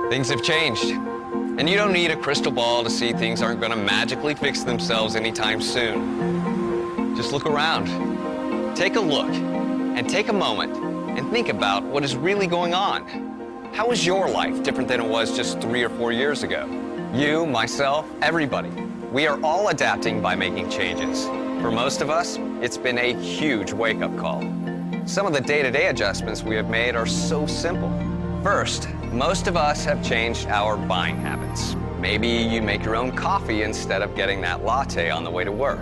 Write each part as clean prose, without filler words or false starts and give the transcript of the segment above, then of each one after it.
Things have changed, and you don't need a crystal ball to see things aren't going to magically fix themselves anytime soon. Just look around. Take a look, and take a moment, and think about what is really going on. How is your life different than it was just 3 or 4 years ago? You, myself, everybody. We are all adapting by making changes. For most of us, it's been a huge wake-up call. Some of the day-to-day adjustments we have made are so simple. First, most of us have changed our buying habits. Maybe you make your own coffee instead of getting that latte on the way to work.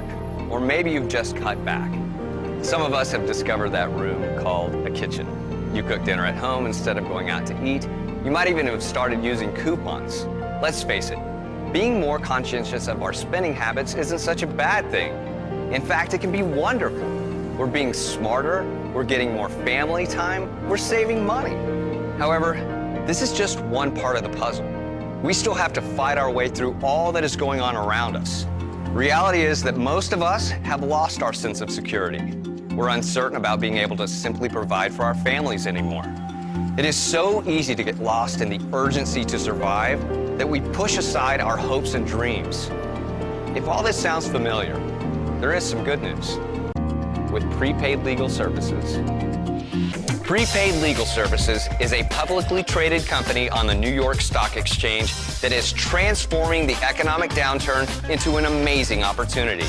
Or maybe you've just cut back. Some of us have discovered that room called a kitchen. You cook dinner at home instead of going out to eat. You might even have started using coupons. Let's face it, being more conscientious of our spending habits isn't such a bad thing. In fact, it can be wonderful. We're being smarter, we're getting more family time, we're saving money. However, this is just one part of the puzzle. We still have to fight our way through all that is going on around us. Reality is that most of us have lost our sense of security. We're uncertain about being able to simply provide for our families anymore. It is so easy to get lost in the urgency to survive that we push aside our hopes and dreams. If all this sounds familiar, there is some good news. With Prepaid Legal Services. Prepaid Legal Services is a publicly traded company on the New York Stock Exchange that is transforming the economic downturn into an amazing opportunity.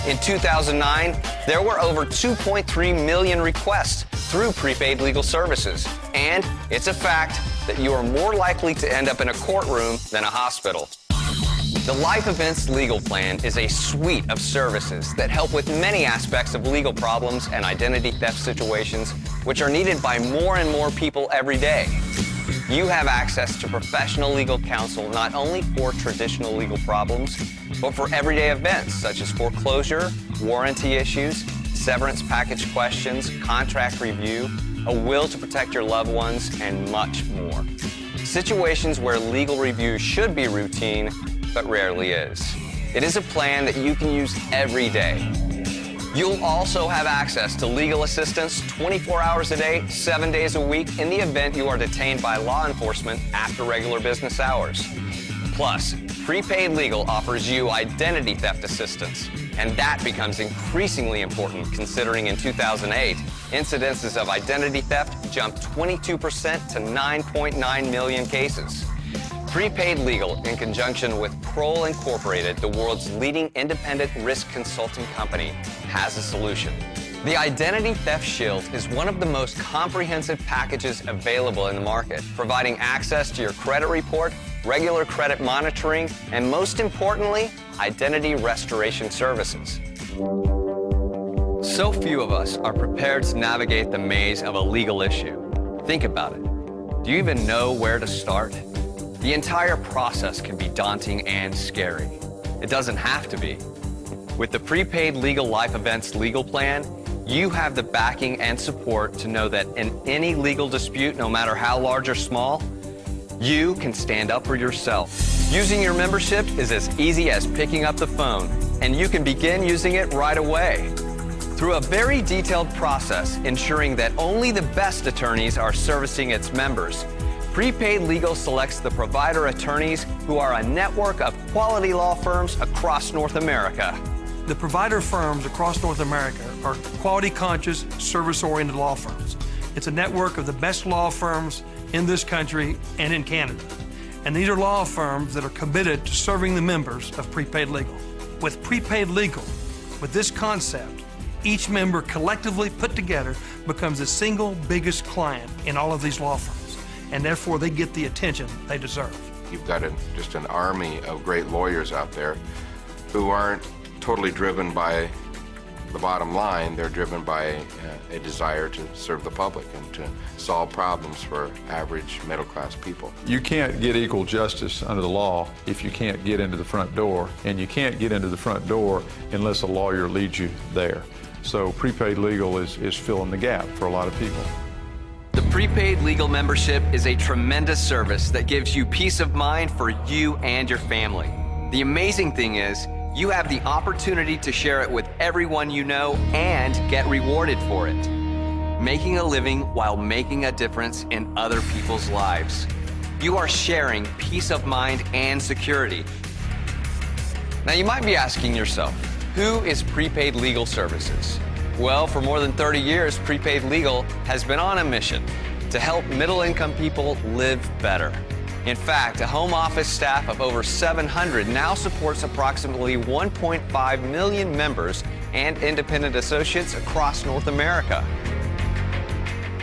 In 2009, there were over 2.3 million requests through Prepaid Legal Services. And it's a fact that you are more likely to end up in a courtroom than a hospital. The Life Events Legal Plan is a suite of services that help with many aspects of legal problems and identity theft situations, which are needed by more and more people every day. You have access to professional legal counsel not only for traditional legal problems, but for everyday events such as foreclosure, warranty issues, severance package questions, contract review, a will to protect your loved ones, and much more. Situations where legal review should be routine, but rarely is. It is a plan that you can use every day. You'll also have access to legal assistance 24 hours a day, 7 days a week in the event you are detained by law enforcement after regular business hours. Plus, Prepaid Legal offers you identity theft assistance, and that becomes increasingly important considering in 2008, incidences of identity theft jumped 22% to 9.9 million cases. Prepaid Legal, in conjunction with Kroll Incorporated, the world's leading independent risk consulting company, has a solution. The Identity Theft Shield is one of the most comprehensive packages available in the market, providing access to your credit report, regular credit monitoring, and most importantly, identity restoration services. So few of us are prepared to navigate the maze of a legal issue. Think about it. Do you even know where to start? The entire process can be daunting and scary. It doesn't have to be. With the Prepaid Legal Life Events Legal Plan, you have the backing and support to know that in any legal dispute, no matter how large or small, you can stand up for yourself. Using your membership is as easy as picking up the phone, and you can begin using it right away. Through a very detailed process ensuring that only the best attorneys are servicing its members, Prepaid Legal selects the provider attorneys who are a network of quality law firms across North America. The provider firms across North America are quality-conscious, service-oriented law firms. It's a network of the best law firms in this country and in Canada. And these are law firms that are committed to serving the members of Prepaid Legal. With Prepaid Legal, with this concept, each member collectively put together becomes the single biggest client in all of these law firms. And therefore they get the attention they deserve. You've got just an army of great lawyers out there who aren't totally driven by the bottom line. They're driven by a desire to serve the public and to solve problems for average middle-class people. You can't get equal justice under the law if you can't get into the front door, and you can't get into the front door unless a lawyer leads you there. So Prepaid Legal is filling the gap for a lot of people. The Prepaid Legal membership is a tremendous service that gives you peace of mind for you and your family. The amazing thing is, you have the opportunity to share it with everyone you know and get rewarded for it. Making a living while making a difference in other people's lives. you are sharing peace of mind and security. Now, you might be asking yourself, who is Prepaid Legal Services? Well, for more than 30 years, Prepaid Legal has been on a mission to help middle-income people live better. In fact, a home office staff of over 700 now supports approximately 1.5 million members and independent associates across North America.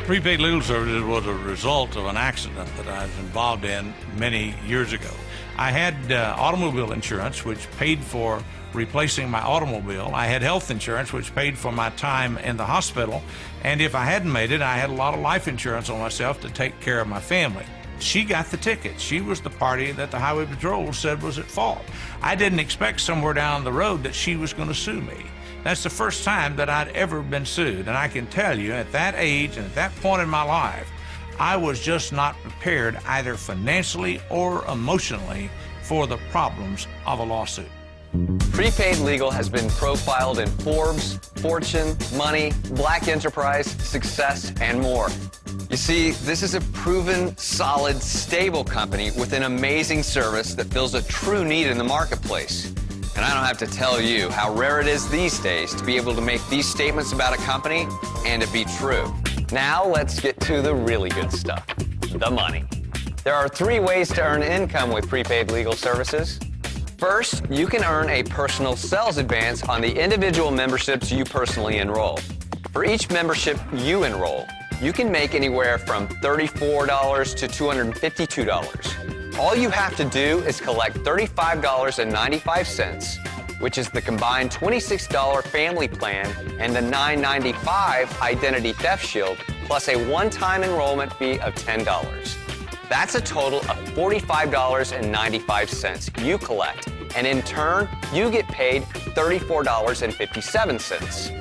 Prepaid Legal Services was a result of an accident that I was involved in many years ago. I had automobile insurance, which paid for replacing my automobile. I had health insurance, which paid for my time in the hospital. And if I hadn't made it, I had a lot of life insurance on myself to take care of my family. She got the ticket. She was the party that the Highway Patrol said was at fault. I didn't expect somewhere down the road that she was going to sue me. That's the first time that I'd ever been sued. And I can tell you, at that age and at that point in my life, I was just not prepared either financially or emotionally for the problems of a lawsuit. Prepaid Legal has been profiled in Forbes, Fortune, Money, Black Enterprise, Success, and more. You see, this is a proven, solid, stable company with an amazing service that fills a true need in the marketplace. And I don't have to tell you how rare it is these days to be able to make these statements about a company and it be true. Now let's get to the really good stuff, the money. There are 3 ways to earn income with Prepaid Legal Services. First, you can earn a personal sales advance on the individual memberships you personally enroll. For each membership you enroll, you can make anywhere from $34 to $252. All you have to do is collect $35.95, which is the combined $26 family plan and the $9.95 identity theft shield, plus a one-time enrollment fee of $10. That's a total of $45.95 you collect, and in turn, you get paid $34.57.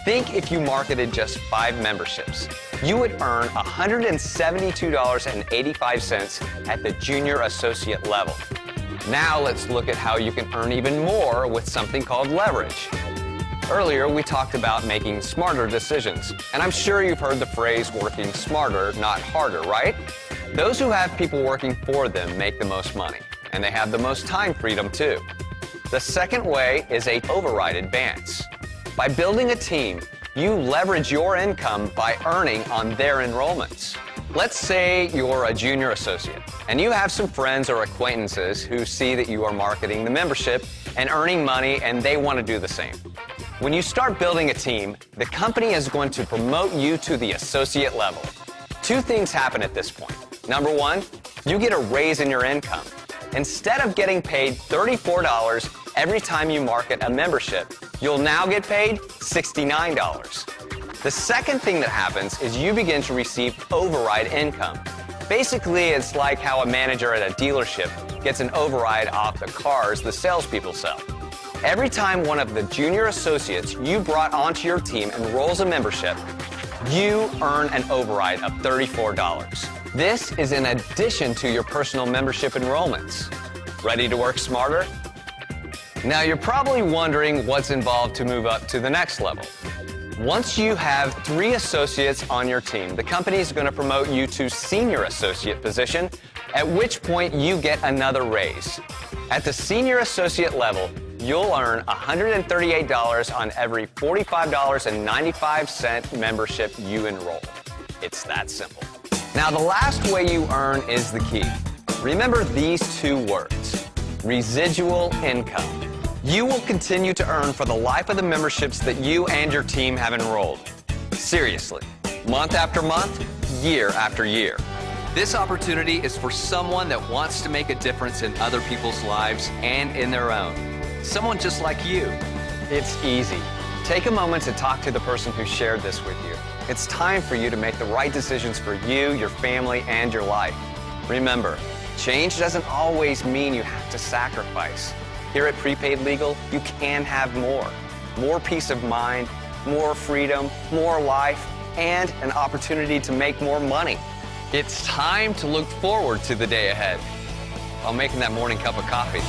Think if you marketed just 5 memberships, you would earn $172.85 at the junior associate level. Now let's look at how you can earn even more with something called leverage. Earlier, we talked about making smarter decisions, and I'm sure you've heard the phrase working smarter, not harder, right? Those who have people working for them make the most money, and they have the most time freedom too. The second way is an override advance. By building a team, you leverage your income by earning on their enrollments. Let's say you're a junior associate, and you have some friends or acquaintances who see that you are marketing the membership and earning money, and they want to do the same. When you start building a team, the company is going to promote you to the associate level. 2 things happen at this point. Number 1, you get a raise in your income. Instead of getting paid $34 every time you market a membership, you'll now get paid $69. The second thing that happens is you begin to receive override income. Basically, it's like how a manager at a dealership gets an override off the cars the salespeople sell. Every time one of the junior associates you brought onto your team enrolls a membership, you earn an override of $34. This is in addition to your personal membership enrollments. Ready to work smarter? Now you're probably wondering what's involved to move up to the next level. Once you have 3 associates on your team, the company is going to promote you to senior associate position, at which point you get another raise. At the senior associate level, you'll earn $138 on every $45.95 membership you enroll. It's that simple. Now, the last way you earn is the key. Remember these 2 words, residual income. You will continue to earn for the life of the memberships that you and your team have enrolled. Seriously, month after month, year after year. This opportunity is for someone that wants to make a difference in other people's lives and in their own. Someone just like you. It's easy. Take a moment to talk to the person who shared this with you. It's time for you to make the right decisions for you, your family, and your life. Remember, change doesn't always mean you have to sacrifice. Here at Prepaid Legal, you can have more. More peace of mind, more freedom, more life, and an opportunity to make more money. It's time to look forward to the day ahead while making that morning cup of coffee.